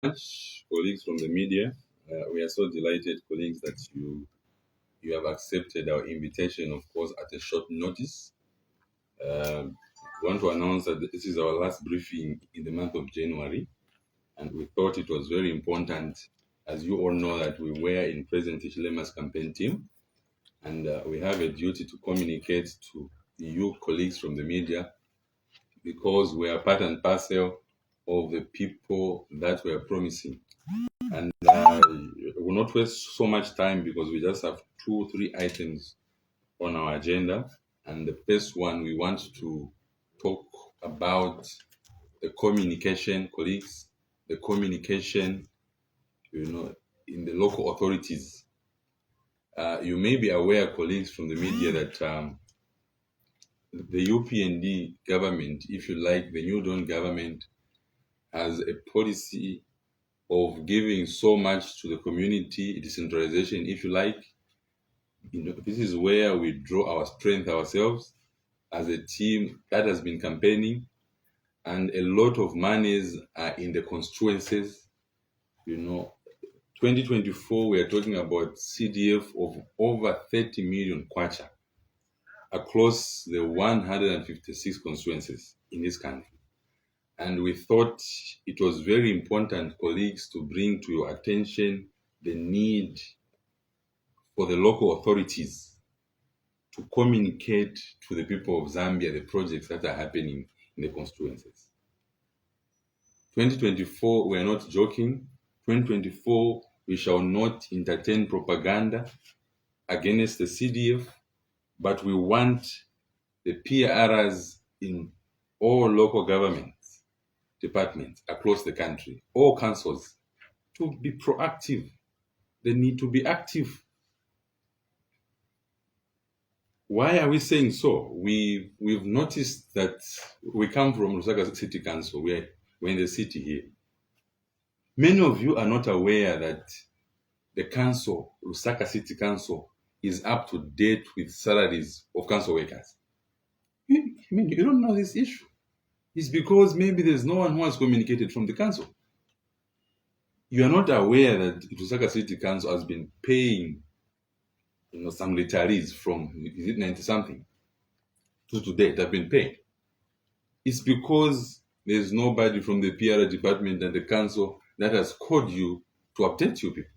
Much, colleagues from the media. We are so delighted, colleagues, that you have accepted our invitation, of course, at a short notice. We want to announce that this is our last briefing in the month of January, and we thought it was very important, as you all know, that we were in President Hichilema's campaign team, and we have a duty to communicate to you, colleagues from the media, because we are part and parcel of the people that we are promising. And we will not waste so much time because we just have 2 3 items on our agenda. And the first one, we want to talk about the communication, colleagues, the communication, in the local authorities. You may be aware, colleagues from the media, that the UPND government, if you like, the New Dawn government, has a policy of giving so much to the community, decentralization, if you like. This is where we draw our strength ourselves as a team that has been campaigning, and a lot of monies are in the constituencies. 2024, we are talking about CDF of over 30 million kwacha across the 156 constituencies in this country. And we thought it was very important, colleagues, to bring to your attention the need for the local authorities to communicate to the people of Zambia the projects that are happening in the constituencies. 2024, we are not joking. 2024, we shall not entertain propaganda against the CDF, but we want the PRs in all local governments, departments across the country, all councils, to be proactive. They need to be active. Why are we saying so? We've noticed that we come from Lusaka City Council. We're in the city here. Many of you are not aware that the council, Lusaka City Council, is up to date with salaries of council workers. You don't know this issue. It's because maybe there's no one who has communicated from the council. You are not aware that Lusaka City Council has been paying some retirees from, is it 90 something, to today, they've been paid. It's because there's nobody from the PR department and the council that has called you to update you people.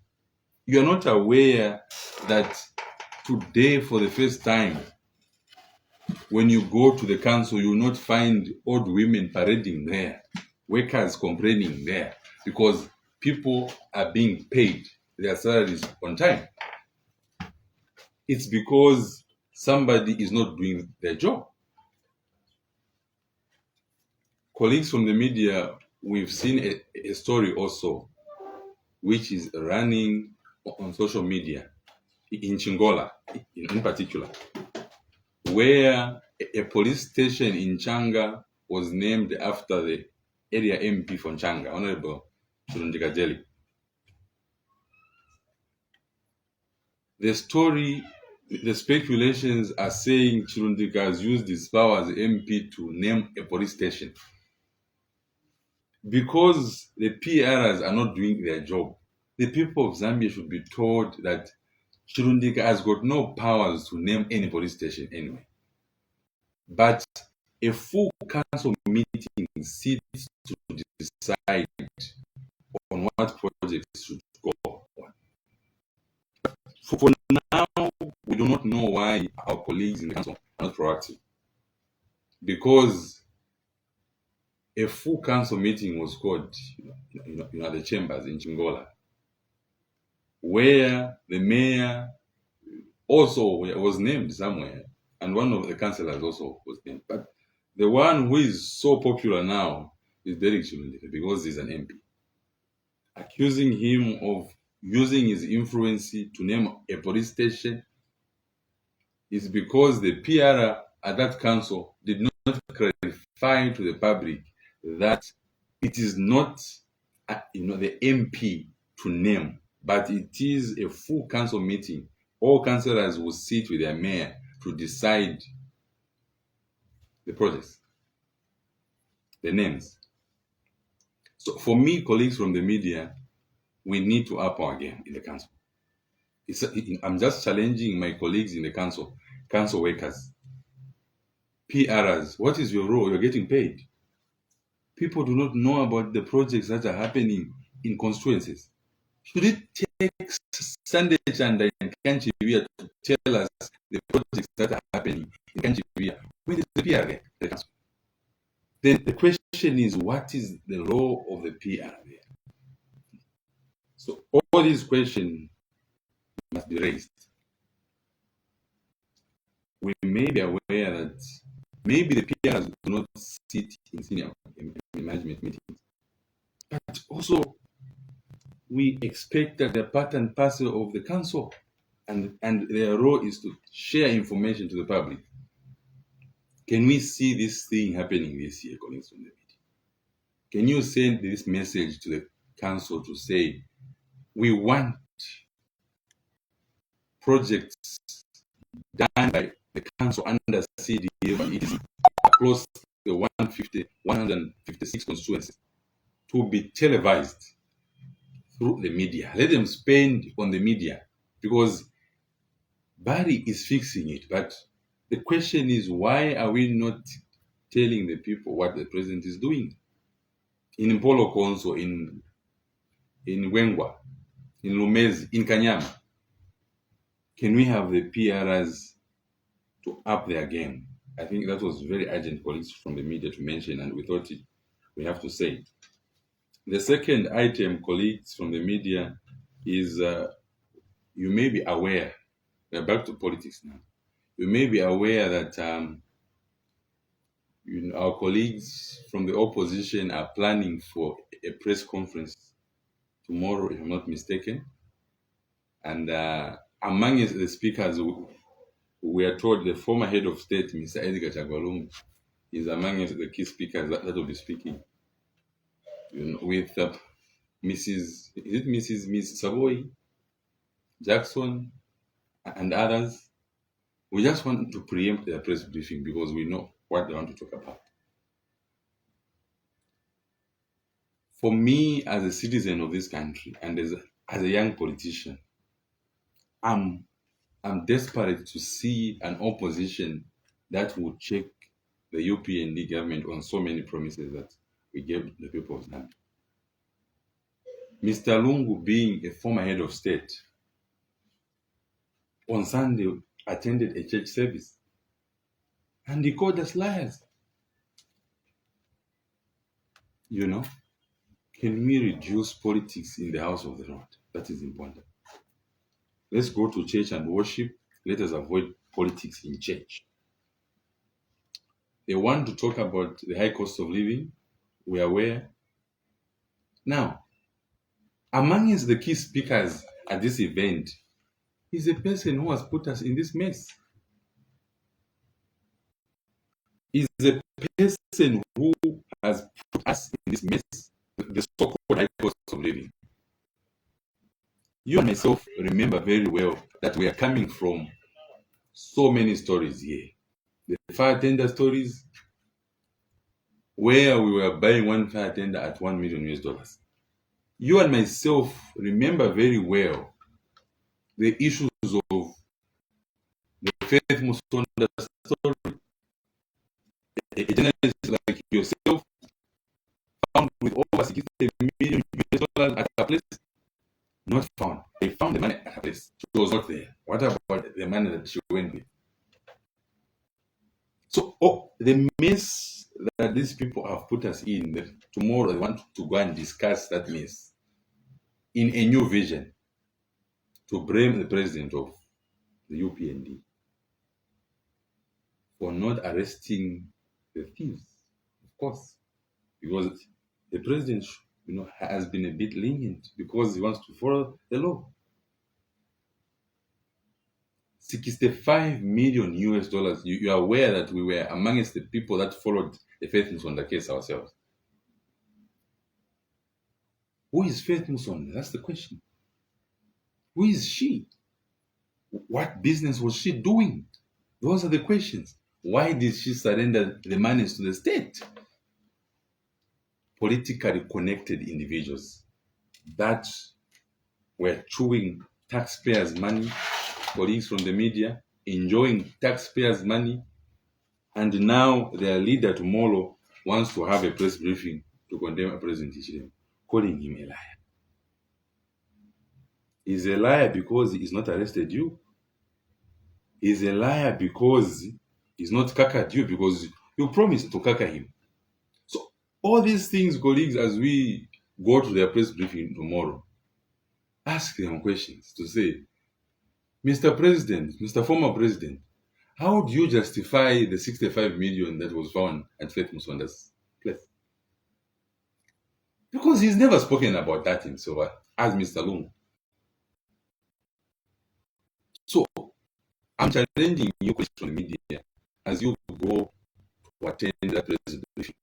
You are not aware that today, for the first time, when you go to the council, you will not find old women parading there, workers complaining there, because people are being paid their salaries on time. It's because somebody is not doing their job. Colleagues from the media, we've seen a story also, which is running on social media in Chingola in particular, where a police station in Changa was named after the area MP from Changa, Honorable Chirundika. The speculations are saying Chirundika has used his power as MP to name a police station. Because the PRs are not doing their job, the people of Zambia should be told that Chirundika has got no powers to name any police station anyway. But a full council meeting sits to decide on what projects should go on. For now, we do not know why our colleagues in the council are not proactive. Because a full council meeting was called at the chambers in Chingola, where the mayor also was named somewhere, and one of the councillors also was named. But the one who is so popular now is Derek Chirundika, because he's an MP. Accusing him of using his influence to name a police station is because the PR at that council did not clarify to the public that it is not the MP to name, but it is a full council meeting. All councillors will sit with their mayor to decide the projects, the names. So for me, colleagues from the media, we need to up our game in the council. I'm just challenging my colleagues in the council workers, PRs. What is your role? You're getting paid. People do not know about the projects that are happening in constituencies. Should it take Sunday Chanda and Kanchivia to tell us the projects that are happening in Kanchivia? When is the PR there? The council. Then the question is, what is the role of the PR there? So all these questions must be raised. We may be aware that maybe the PRs do not sit in senior management meetings, but also we expect that they're part and parcel of the council, and their role is to share information to the public. Can we see this thing happening this year, colleagues from the media? Can you send this message to the council to say, we want projects done by the council under CDF across the 156 constituencies to be televised through the media? Let them spend on the media, because Baly is fixing it. But the question is, why are we not telling the people what the president is doing? In Mpolo Konso, in Wengwa, in Lumezi, in Kanyama, can we have the PRs to up their game? I think that was very urgent, colleagues from the media, to mention, and we thought we have to say it. The second item, colleagues from the media, is you may be aware, we're back to politics now, you may be aware that our colleagues from the opposition are planning for a press conference tomorrow, if I'm not mistaken. And among the speakers, we are told the former head of state, Mr. Edgar Chagwalungu, is among the key speakers that will be speaking. With Mrs. Savoy, Jackson, and others. We just want to preempt their press briefing because we know what they want to talk about. For me, as a citizen of this country and as a young politician, I'm desperate to see an opposition that will check the UPND government on so many promises that we gave the people of Zambia. Mr. Lungu, being a former head of state, on Sunday attended a church service and he called us liars. Can we reduce politics in the house of the Lord? That is important. Let's go to church and worship. Let us avoid politics in church. They want to talk about the high cost of living. We are aware. Now, amongst the key speakers at this event is a person who has put us in this mess. Is a person who has put us in this mess, the so-called high cost of living. You and myself remember very well that we are coming from so many stories here. The fire tender stories, where we were buying one fire tender at $1 million. You and myself remember very well the issues of the Faith Musonda story. A journalist like yourself found with over $60 million at a place. Not found. They found the money at a place. She was not there. What about the money that she went with? So the mess that these people have put us in, that tomorrow they want to go and discuss that mess in a new vision to blame the president of the UPND for not arresting the thieves, of course, because the president, has been a bit lenient because he wants to follow the law. $65 million. You are aware that we were amongst the people that followed the Faith Musonda case ourselves. Who is Faith Musonda? That's the question. Who is she? What business was she doing? Those are the questions. Why did she surrender the monies to the state? politically connected individuals that were chewing taxpayers' money, colleagues from the media, enjoying taxpayers' money, and now their leader tomorrow wants to have a press briefing to condemn President Ichilema, calling him a liar. He's a liar because he's not arrested you. He's a liar because he's not cacked you, because you promised to cacker him. So all these things, colleagues, as we go to their press briefing tomorrow, ask them questions to say, Mr. President, Mr. Former President, how do you justify the 65 million that was found at Faith Musonda's place? Because he's never spoken about that himself, as Mr. Lungu. So I'm challenging you, question on the media, as you go to attend that press briefing.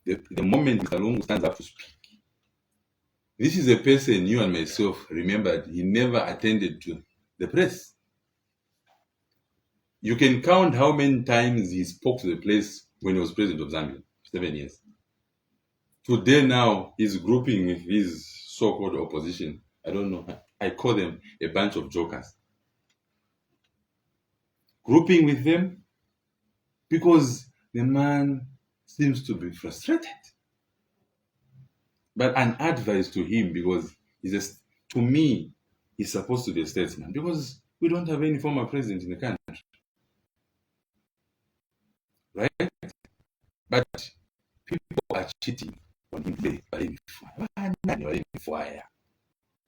The moment Mr. Lungu stands up to speak, this is a person you and myself remembered he never attended to the press. You can count how many times he spoke to the place when he was president of Zambia, 7 years. Today now, he's grouping with his so-called opposition. I don't know. I call them a bunch of jokers. Grouping with them because the man seems to be frustrated. But an advice to him, because to me, he's supposed to be a statesman, because we don't have any former president in the country. Right? But people are cheating on him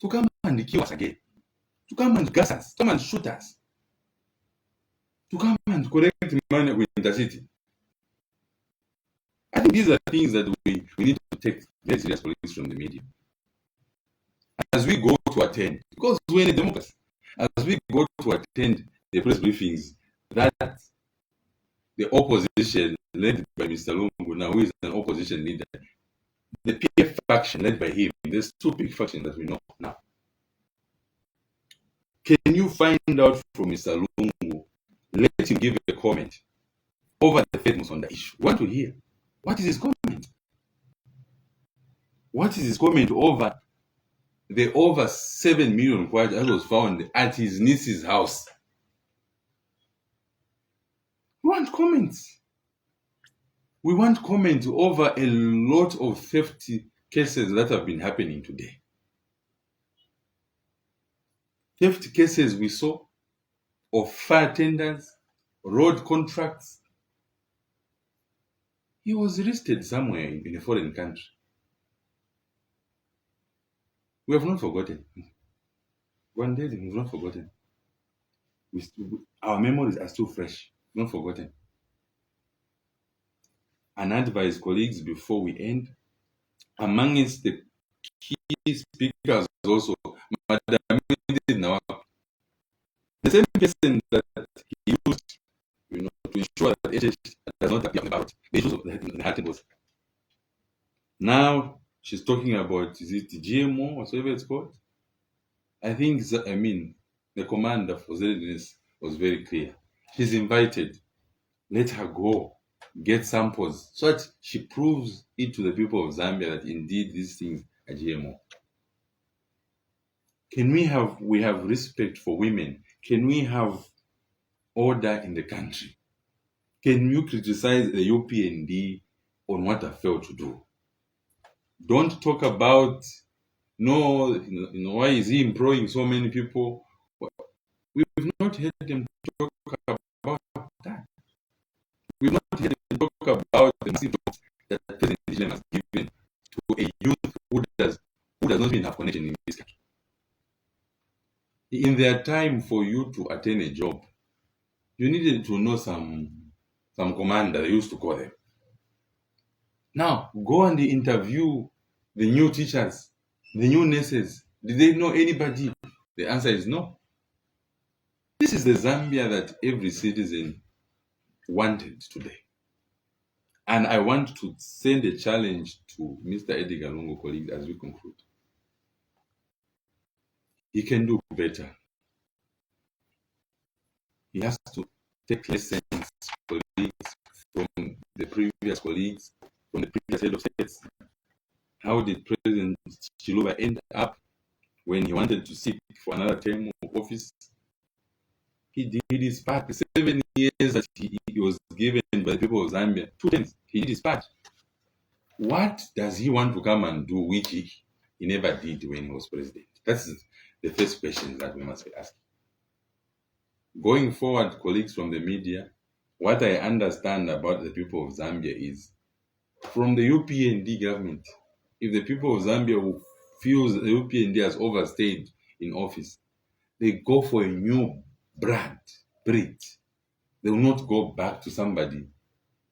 to come and kill us again, to come and gas us, to come and shoot us, to come and collect money with intercity. I think these are things that we need to take very serious police from the media. As we go to attend, because we're in a democracy, as we go to attend the press briefings that the opposition led by Mr. Lungu, now who is an opposition leader, the PF faction led by him, there's two big factions that we know now. Can you find out from Mr. Lungu, let him give a comment over the famous on the issue? Want to hear? What is his comment? What is his comment over the over 7 million kwacha that was found at his niece's house? We want comments. We want comments over a lot of theft cases that have been happening today. Theft cases we saw of fire tenders, road contracts. He was arrested somewhere in a foreign country. We have not forgotten. One day we have not forgotten. Our memories are still fresh, not forgotten. And advise colleagues before we end, amongst the key speakers also, Madam Nawaka, the same person that he used, to ensure that HH does not appear on the ballot, the issues of the articles. Now she's talking about, is it GMO or whatever it's called? I think, the commander for ZDNS was very clear. She's invited. Let her go, get samples, so that she proves it to the people of Zambia that indeed these things are GMO. Can we have respect for women? Can we have order in the country? Can you criticize the UPND on what I failed to do? Don't talk about, why is he employing so many people? We've not heard them talk about that. We've not heard them talk about the massive jobs that President Ichilema has given to a youth who does not even have connection in this country. In their time for you to attain a job, you needed to know some commander, they used to call them. Now, go and interview the new teachers, the new nurses. Did they know anybody? The answer is no. This is the Zambia that every citizen wanted today. And I want to send a challenge to Mr. Edgar Lungu, colleagues, as we conclude. He can do better. He has to take lessons, colleagues, from the previous colleagues, from the previous head of states. How did President Chiluba end up when he wanted to seek for another term of office? He did his part. The 7 years that he was given by the people of Zambia, 2 terms, he did his part. What does he want to come and do, which he never did when he was president? That's the first question that we must be asking. Going forward, colleagues from the media, what I understand about the people of Zambia is from the UPND government, if the people of Zambia feel the UPND has overstayed in office, they go for a new breed. They will not go back to somebody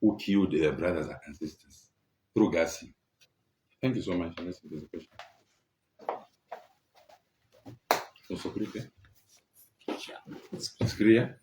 who killed their brothers and sisters through gassing. Thank you so much. Let's see the question. Also, it's clear.